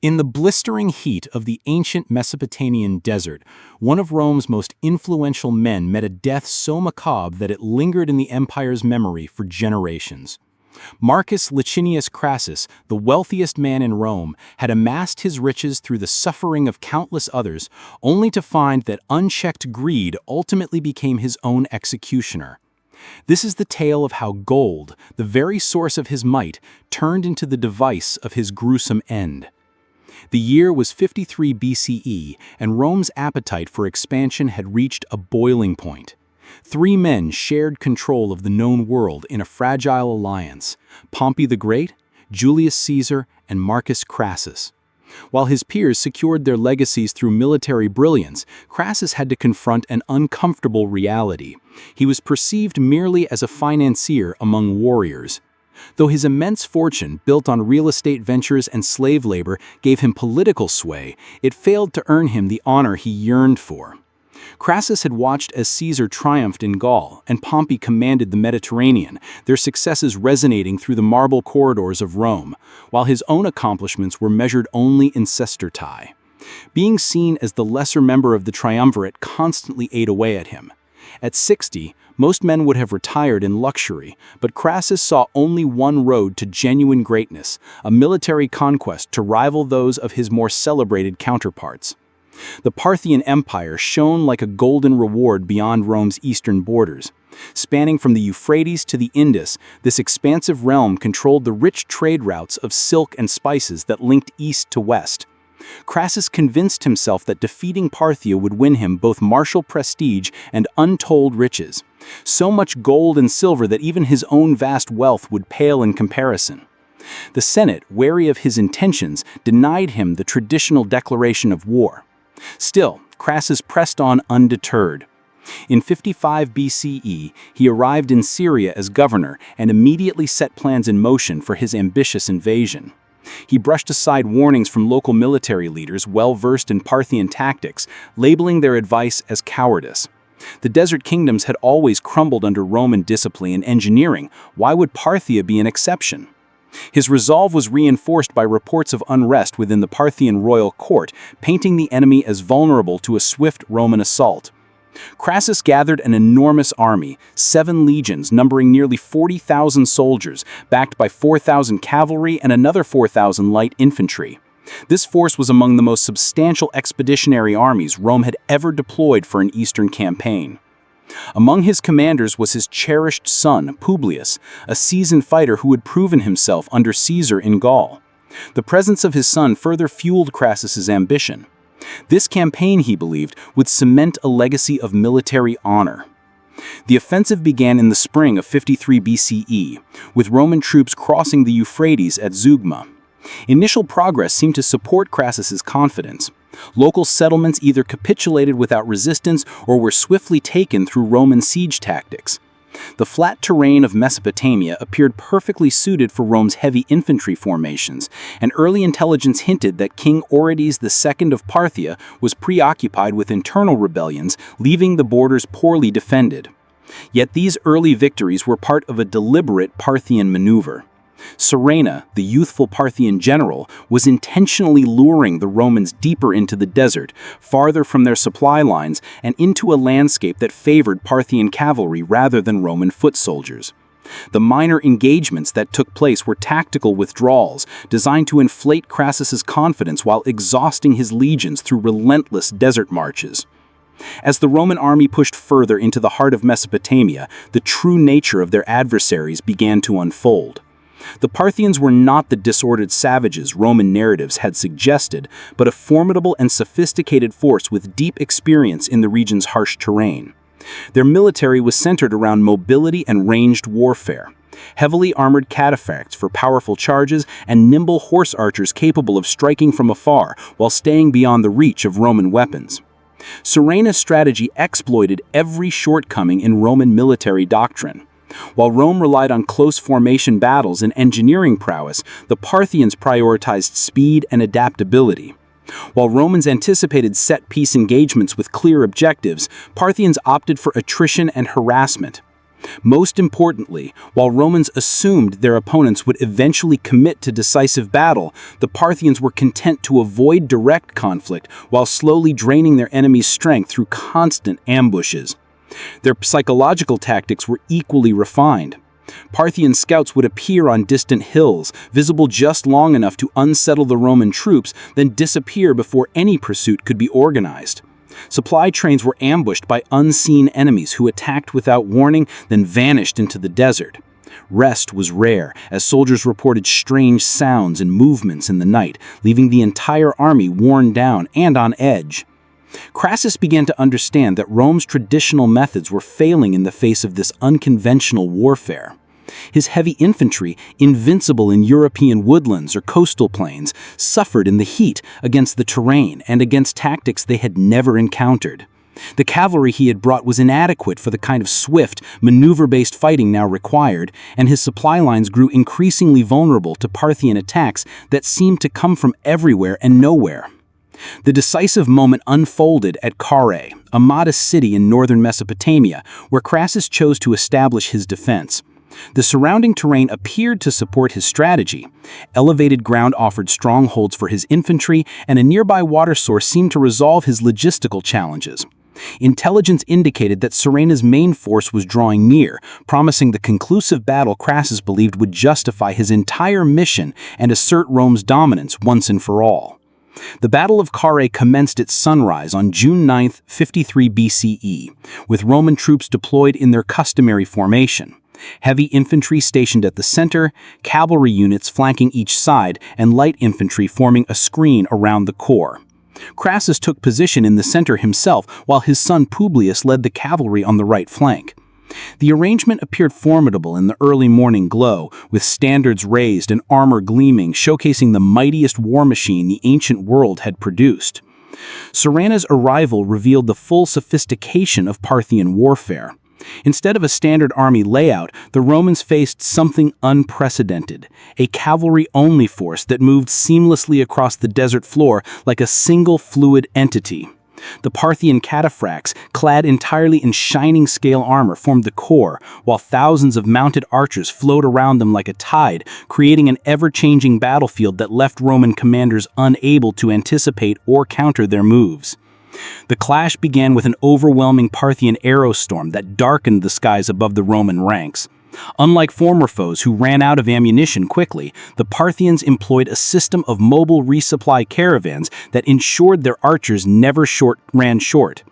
In the blistering heat of the ancient Mesopotamian desert, one of Rome's most influential men met a death so macabre that it lingered in the empire's memory for generations. Marcus Licinius Crassus, the wealthiest man in Rome, had amassed his riches through the suffering of countless others, only to find that unchecked greed ultimately became his own executioner. This is the tale of how gold, the very source of his might, turned into the device of his gruesome end. The year was 53 BCE, and Rome's appetite for expansion had reached a boiling point. Three men shared control of the known world in a fragile alliance: Pompey the Great, Julius Caesar, and Marcus Crassus. While his peers secured their legacies through military brilliance, Crassus had to confront an uncomfortable reality. He was perceived merely as a financier among warriors. Though his immense fortune, built on real estate ventures and slave labor, gave him political sway, it failed to earn him the honor he yearned for. Crassus had watched as Caesar triumphed in Gaul and Pompey commanded the Mediterranean, their successes resonating through the marble corridors of Rome, while his own accomplishments were measured only in sestertii. Being seen as the lesser member of the triumvirate constantly ate away at him. At 60, most men would have retired in luxury, but Crassus saw only one road to genuine greatness: a military conquest to rival those of his more celebrated counterparts. The Parthian Empire shone like a golden reward beyond Rome's eastern borders. Spanning from the Euphrates to the Indus, this expansive realm controlled the rich trade routes of silk and spices that linked east to west. Crassus convinced himself that defeating Parthia would win him both martial prestige and untold riches. So much gold and silver that even his own vast wealth would pale in comparison. The Senate, wary of his intentions, denied him the traditional declaration of war. Still, Crassus pressed on undeterred. In 55 BCE, he arrived in Syria as governor and immediately set plans in motion for his ambitious invasion. He brushed aside warnings from local military leaders well-versed in Parthian tactics, labeling their advice as cowardice. The desert kingdoms had always crumbled under Roman discipline and engineering. Why would Parthia be an exception? His resolve was reinforced by reports of unrest within the Parthian royal court, painting the enemy as vulnerable to a swift Roman assault. Crassus gathered an enormous army, 7 legions numbering nearly 40,000 soldiers, backed by 4,000 cavalry and another 4,000 light infantry. This force was among the most substantial expeditionary armies Rome had ever deployed for an eastern campaign. Among his commanders was his cherished son, Publius, a seasoned fighter who had proven himself under Caesar in Gaul. The presence of his son further fueled Crassus's ambition. This campaign, he believed, would cement a legacy of military honor. The offensive began in the spring of 53 BCE, with Roman troops crossing the Euphrates at Zeugma. Initial progress seemed to support Crassus's confidence. Local settlements either capitulated without resistance or were swiftly taken through Roman siege tactics. The flat terrain of Mesopotamia appeared perfectly suited for Rome's heavy infantry formations, and early intelligence hinted that King Orodes II of Parthia was preoccupied with internal rebellions, leaving the borders poorly defended. Yet these early victories were part of a deliberate Parthian maneuver. Surena, the youthful Parthian general, was intentionally luring the Romans deeper into the desert, farther from their supply lines, and into a landscape that favored Parthian cavalry rather than Roman foot soldiers. The minor engagements that took place were tactical withdrawals, designed to inflate Crassus's confidence while exhausting his legions through relentless desert marches. As the Roman army pushed further into the heart of Mesopotamia, the true nature of their adversaries began to unfold. The Parthians were not the disordered savages Roman narratives had suggested, but a formidable and sophisticated force with deep experience in the region's harsh terrain. Their military was centered around mobility and ranged warfare. Heavily armored cataphracts for powerful charges and nimble horse archers capable of striking from afar while staying beyond the reach of Roman weapons. Surena's strategy exploited every shortcoming in Roman military doctrine. While Rome relied on close formation battles and engineering prowess, the Parthians prioritized speed and adaptability. While Romans anticipated set-piece engagements with clear objectives, Parthians opted for attrition and harassment. Most importantly, while Romans assumed their opponents would eventually commit to decisive battle, the Parthians were content to avoid direct conflict while slowly draining their enemy's strength through constant ambushes. Their psychological tactics were equally refined. Parthian scouts would appear on distant hills, visible just long enough to unsettle the Roman troops, then disappear before any pursuit could be organized. Supply trains were ambushed by unseen enemies who attacked without warning, then vanished into the desert. Rest was rare, as soldiers reported strange sounds and movements in the night, leaving the entire army worn down and on edge. Crassus began to understand that Rome's traditional methods were failing in the face of this unconventional warfare. His heavy infantry, invincible in European woodlands or coastal plains, suffered in the heat against the terrain and against tactics they had never encountered. The cavalry he had brought was inadequate for the kind of swift, maneuver-based fighting now required, and his supply lines grew increasingly vulnerable to Parthian attacks that seemed to come from everywhere and nowhere. The decisive moment unfolded at Carrhae, a modest city in northern Mesopotamia, where Crassus chose to establish his defense. The surrounding terrain appeared to support his strategy. Elevated ground offered strongholds for his infantry, and a nearby water source seemed to resolve his logistical challenges. Intelligence indicated that Surena's main force was drawing near, promising the conclusive battle Crassus believed would justify his entire mission and assert Rome's dominance once and for all. The Battle of Carrhae commenced at sunrise on June 9, 53 BCE, with Roman troops deployed in their customary formation. Heavy infantry stationed at the center, cavalry units flanking each side, and light infantry forming a screen around the core. Crassus took position in the center himself, while his son Publius led the cavalry on the right flank. The arrangement appeared formidable in the early morning glow, with standards raised and armor gleaming, showcasing the mightiest war machine the ancient world had produced. Surena's arrival revealed the full sophistication of Parthian warfare. Instead of a standard army layout, the Romans faced something unprecedented, a cavalry-only force that moved seamlessly across the desert floor like a single fluid entity. The Parthian cataphracts, clad entirely in shining scale armor, formed the core, while thousands of mounted archers flowed around them like a tide, creating an ever-changing battlefield that left Roman commanders unable to anticipate or counter their moves. The clash began with an overwhelming Parthian arrow storm that darkened the skies above the Roman ranks. Unlike former foes who ran out of ammunition quickly, the Parthians employed a system of mobile resupply caravans that ensured their archers never ran short.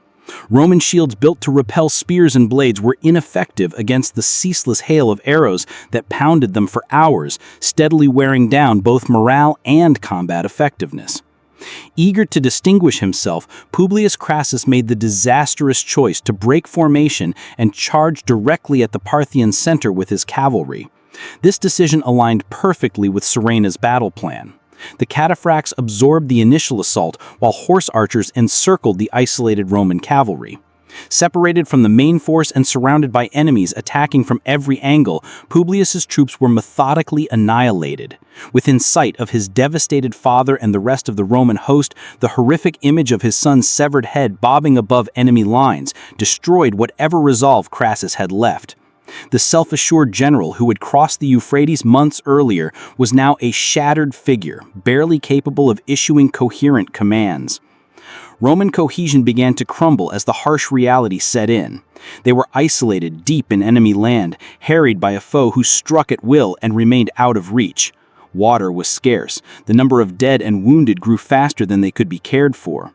Roman shields built to repel spears and blades were ineffective against the ceaseless hail of arrows that pounded them for hours, steadily wearing down both morale and combat effectiveness. Eager to distinguish himself, Publius Crassus made the disastrous choice to break formation and charge directly at the Parthian center with his cavalry. This decision aligned perfectly with Surena's battle plan. The cataphracts absorbed the initial assault, while horse archers encircled the isolated Roman cavalry. Separated from the main force and surrounded by enemies attacking from every angle, Publius's troops were methodically annihilated. Within sight of his devastated father and the rest of the Roman host, the horrific image of his son's severed head bobbing above enemy lines destroyed whatever resolve Crassus had left. The self-assured general who had crossed the Euphrates months earlier was now a shattered figure, barely capable of issuing coherent commands. Roman cohesion began to crumble as the harsh reality set in. They were isolated deep in enemy land, harried by a foe who struck at will and remained out of reach. Water was scarce. The number of dead and wounded grew faster than they could be cared for.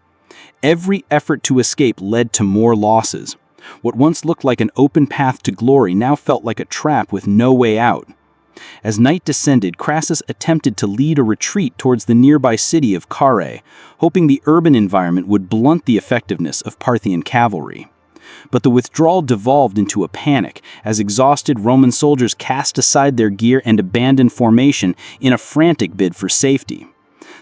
Every effort to escape led to more losses. What once looked like an open path to glory now felt like a trap with no way out. As night descended, Crassus attempted to lead a retreat towards the nearby city of Carrhae, hoping the urban environment would blunt the effectiveness of Parthian cavalry. But the withdrawal devolved into a panic as exhausted Roman soldiers cast aside their gear and abandoned formation in a frantic bid for safety.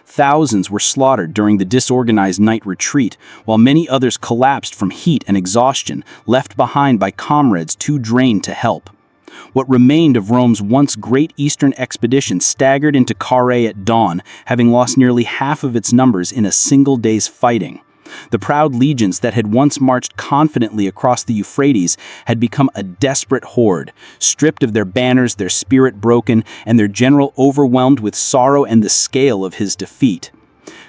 Thousands were slaughtered during the disorganized night retreat, while many others collapsed from heat and exhaustion, left behind by comrades too drained to help. What remained of Rome's once great eastern expedition staggered into Carrhae at dawn, having lost nearly half of its numbers in a single day's fighting. The proud legions that had once marched confidently across the Euphrates had become a desperate horde, stripped of their banners, their spirit broken, and their general overwhelmed with sorrow and the scale of his defeat.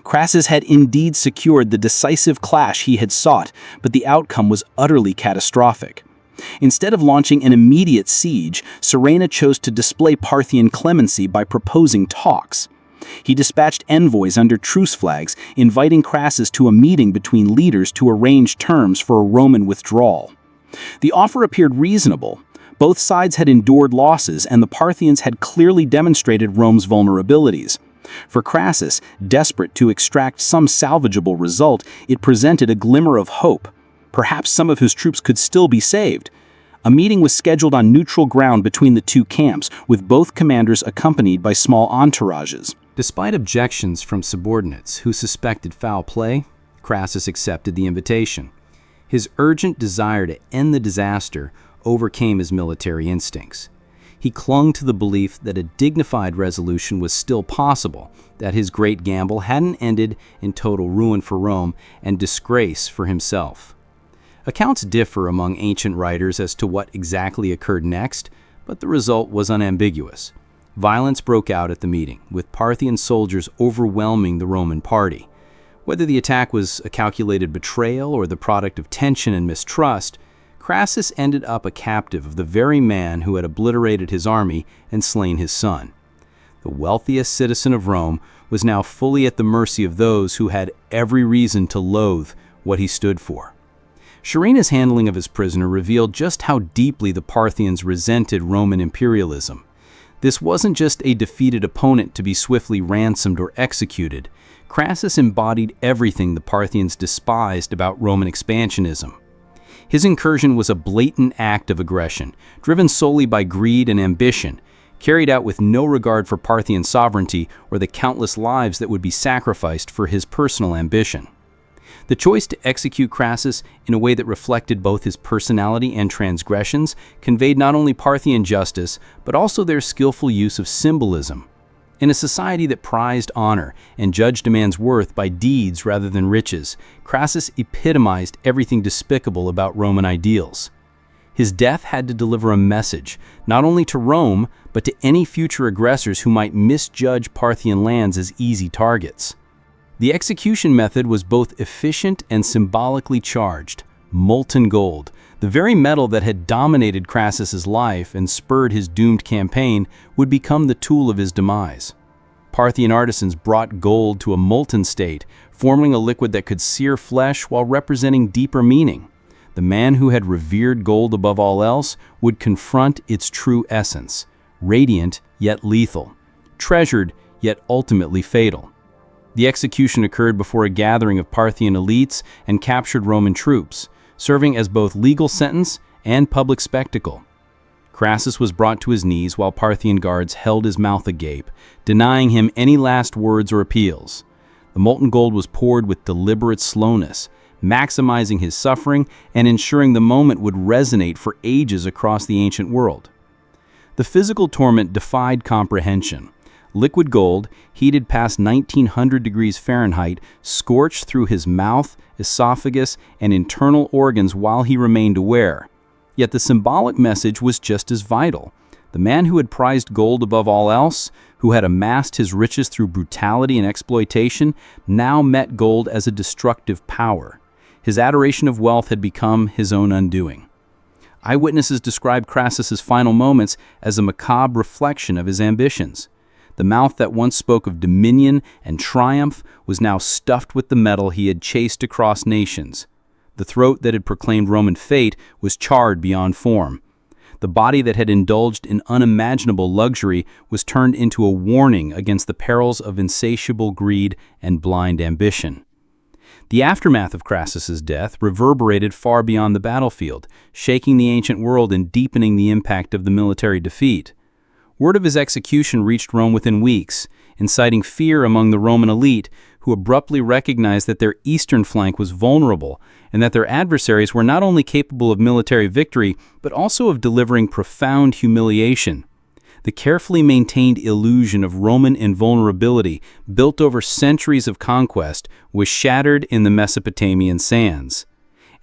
Crassus had indeed secured the decisive clash he had sought, but the outcome was utterly catastrophic. Instead of launching an immediate siege, Surenna chose to display Parthian clemency by proposing talks. He dispatched envoys under truce flags, inviting Crassus to a meeting between leaders to arrange terms for a Roman withdrawal. The offer appeared reasonable. Both sides had endured losses, and the Parthians had clearly demonstrated Rome's vulnerabilities. For Crassus, desperate to extract some salvageable result, it presented a glimmer of hope. Perhaps some of his troops could still be saved. A meeting was scheduled on neutral ground between the two camps, with both commanders accompanied by small entourages. Despite objections from subordinates who suspected foul play, Crassus accepted the invitation. His urgent desire to end the disaster overcame his military instincts. He clung to the belief that a dignified resolution was still possible, that his great gamble hadn't ended in total ruin for Rome and disgrace for himself. Accounts differ among ancient writers as to what exactly occurred next, but the result was unambiguous. Violence broke out at the meeting, with Parthian soldiers overwhelming the Roman party. Whether the attack was a calculated betrayal or the product of tension and mistrust, Crassus ended up a captive of the very man who had obliterated his army and slain his son. The wealthiest citizen of Rome was now fully at the mercy of those who had every reason to loathe what he stood for. Surenna's handling of his prisoner revealed just how deeply the Parthians resented Roman imperialism. This wasn't just a defeated opponent to be swiftly ransomed or executed. Crassus embodied everything the Parthians despised about Roman expansionism. His incursion was a blatant act of aggression, driven solely by greed and ambition, carried out with no regard for Parthian sovereignty or the countless lives that would be sacrificed for his personal ambition. The choice to execute Crassus in a way that reflected both his personality and transgressions conveyed not only Parthian justice, but also their skillful use of symbolism. In a society that prized honor and judged a man's worth by deeds rather than riches, Crassus epitomized everything despicable about Roman ideals. His death had to deliver a message, not only to Rome, but to any future aggressors who might misjudge Parthian lands as easy targets. The execution method was both efficient and symbolically charged. Molten gold, the very metal that had dominated Crassus's life and spurred his doomed campaign, would become the tool of his demise. Parthian artisans brought gold to a molten state, forming a liquid that could sear flesh while representing deeper meaning. The man who had revered gold above all else would confront its true essence, radiant yet lethal, treasured yet ultimately fatal. The execution occurred before a gathering of Parthian elites and captured Roman troops, serving as both legal sentence and public spectacle. Crassus was brought to his knees while Parthian guards held his mouth agape, denying him any last words or appeals. The molten gold was poured with deliberate slowness, maximizing his suffering and ensuring the moment would resonate for ages across the ancient world. The physical torment defied comprehension. Liquid gold, heated past 1900 degrees Fahrenheit, scorched through his mouth, esophagus, and internal organs while he remained aware. Yet the symbolic message was just as vital. The man who had prized gold above all else, who had amassed his riches through brutality and exploitation, now met gold as a destructive power. His adoration of wealth had become his own undoing. Eyewitnesses described Crassus's final moments as a macabre reflection of his ambitions. The mouth that once spoke of dominion and triumph was now stuffed with the metal he had chased across nations. The throat that had proclaimed Roman fate was charred beyond form. The body that had indulged in unimaginable luxury was turned into a warning against the perils of insatiable greed and blind ambition. The aftermath of Crassus's death reverberated far beyond the battlefield, shaking the ancient world and deepening the impact of the military defeat. Word of his execution reached Rome within weeks, inciting fear among the Roman elite, who abruptly recognized that their eastern flank was vulnerable and that their adversaries were not only capable of military victory, but also of delivering profound humiliation. The carefully maintained illusion of Roman invulnerability, built over centuries of conquest, was shattered in the Mesopotamian sands.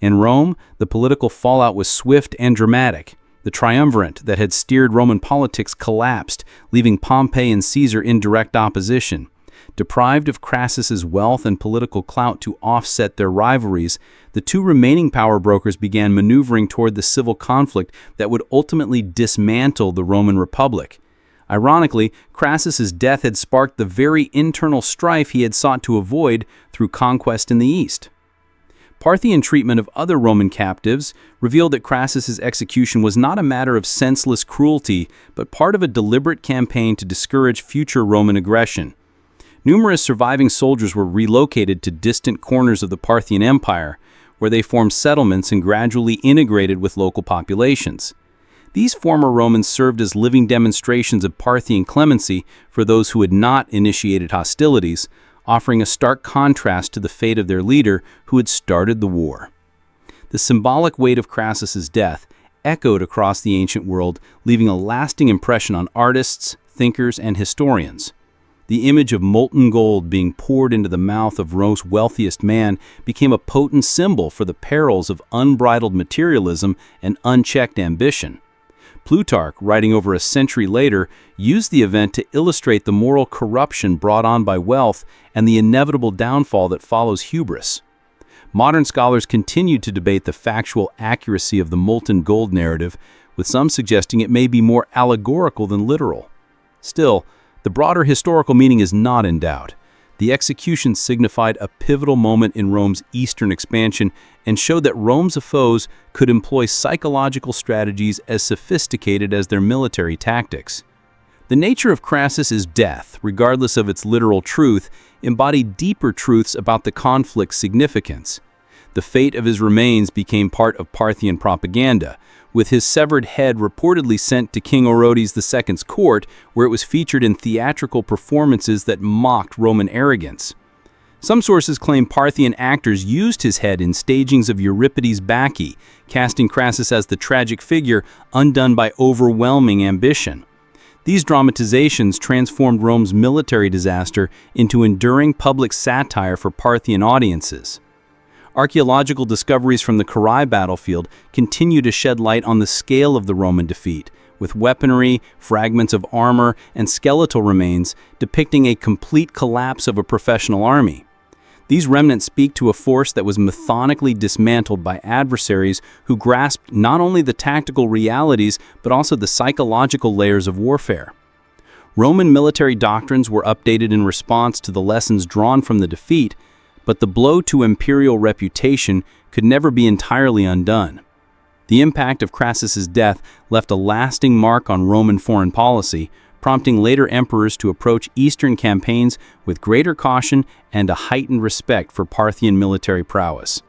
In Rome, the political fallout was swift and dramatic. The triumvirate that had steered Roman politics collapsed, leaving Pompey and Caesar in direct opposition. Deprived of Crassus's wealth and political clout to offset their rivalries, the two remaining power brokers began maneuvering toward the civil conflict that would ultimately dismantle the Roman Republic. Ironically, Crassus's death had sparked the very internal strife he had sought to avoid through conquest in the East. Parthian treatment of other Roman captives revealed that Crassus's execution was not a matter of senseless cruelty, but part of a deliberate campaign to discourage future Roman aggression. Numerous surviving soldiers were relocated to distant corners of the Parthian Empire, where they formed settlements and gradually integrated with local populations. These former Romans served as living demonstrations of Parthian clemency for those who had not initiated hostilities, offering a stark contrast to the fate of their leader who had started the war. The symbolic weight of Crassus's death echoed across the ancient world, leaving a lasting impression on artists, thinkers, and historians. The image of molten gold being poured into the mouth of Rome's wealthiest man became a potent symbol for the perils of unbridled materialism and unchecked ambition. Plutarch, writing over a century later, used the event to illustrate the moral corruption brought on by wealth and the inevitable downfall that follows hubris. Modern scholars continue to debate the factual accuracy of the molten gold narrative, with some suggesting it may be more allegorical than literal. Still, the broader historical meaning is not in doubt. The execution signified a pivotal moment in Rome's eastern expansion and showed that Rome's foes could employ psychological strategies as sophisticated as their military tactics. The nature of Crassus's death, regardless of its literal truth, embodied deeper truths about the conflict's significance. The fate of his remains became part of Parthian propaganda, with his severed head reportedly sent to King Orodes II's court, where it was featured in theatrical performances that mocked Roman arrogance. Some sources claim Parthian actors used his head in stagings of Euripides' Bacchae, casting Crassus as the tragic figure undone by overwhelming ambition. These dramatizations transformed Rome's military disaster into enduring public satire for Parthian audiences. Archaeological discoveries from the Carrhae battlefield continue to shed light on the scale of the Roman defeat, with weaponry, fragments of armor, and skeletal remains depicting a complete collapse of a professional army. These remnants speak to a force that was methodically dismantled by adversaries who grasped not only the tactical realities but also the psychological layers of warfare. Roman military doctrines were updated in response to the lessons drawn from the defeat, but the blow to imperial reputation could never be entirely undone. The impact of Crassus's death left a lasting mark on Roman foreign policy, prompting later emperors to approach Eastern campaigns with greater caution and a heightened respect for Parthian military prowess.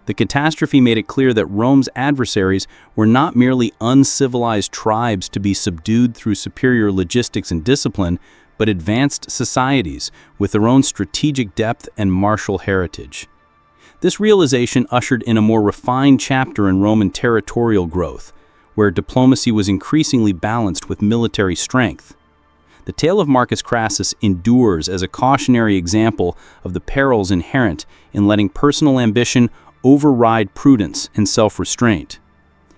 The catastrophe made it clear that Rome's adversaries were not merely uncivilized tribes to be subdued through superior logistics and discipline, but advanced societies with their own strategic depth and martial heritage. This realization ushered in a more refined chapter in Roman territorial growth, where diplomacy was increasingly balanced with military strength. The tale of Marcus Crassus endures as a cautionary example of the perils inherent in letting personal ambition override prudence and self-restraint.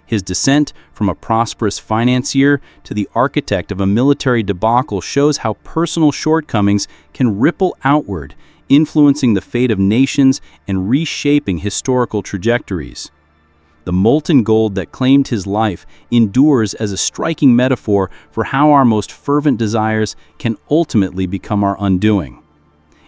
His descent from a prosperous financier to the architect of a military debacle shows how personal shortcomings can ripple outward, influencing the fate of nations and reshaping historical trajectories. The molten gold that claimed his life endures as a striking metaphor for how our most fervent desires can ultimately become our undoing.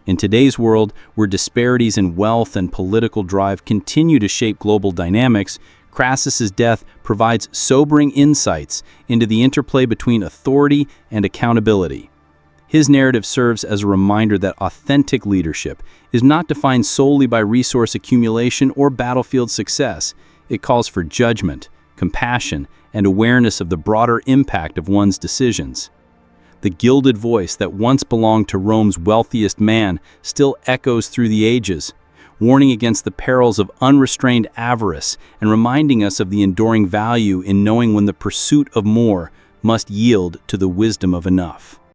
In today's world, where disparities in wealth and political drive continue to shape global dynamics, Crassus's death provides sobering insights into the interplay between authority and accountability. His narrative serves as a reminder that authentic leadership is not defined solely by resource accumulation or battlefield success. It calls for judgment, compassion, and awareness of the broader impact of one's decisions. The gilded voice that once belonged to Rome's wealthiest man still echoes through the ages, warning against the perils of unrestrained avarice and reminding us of the enduring value in knowing when the pursuit of more must yield to the wisdom of enough.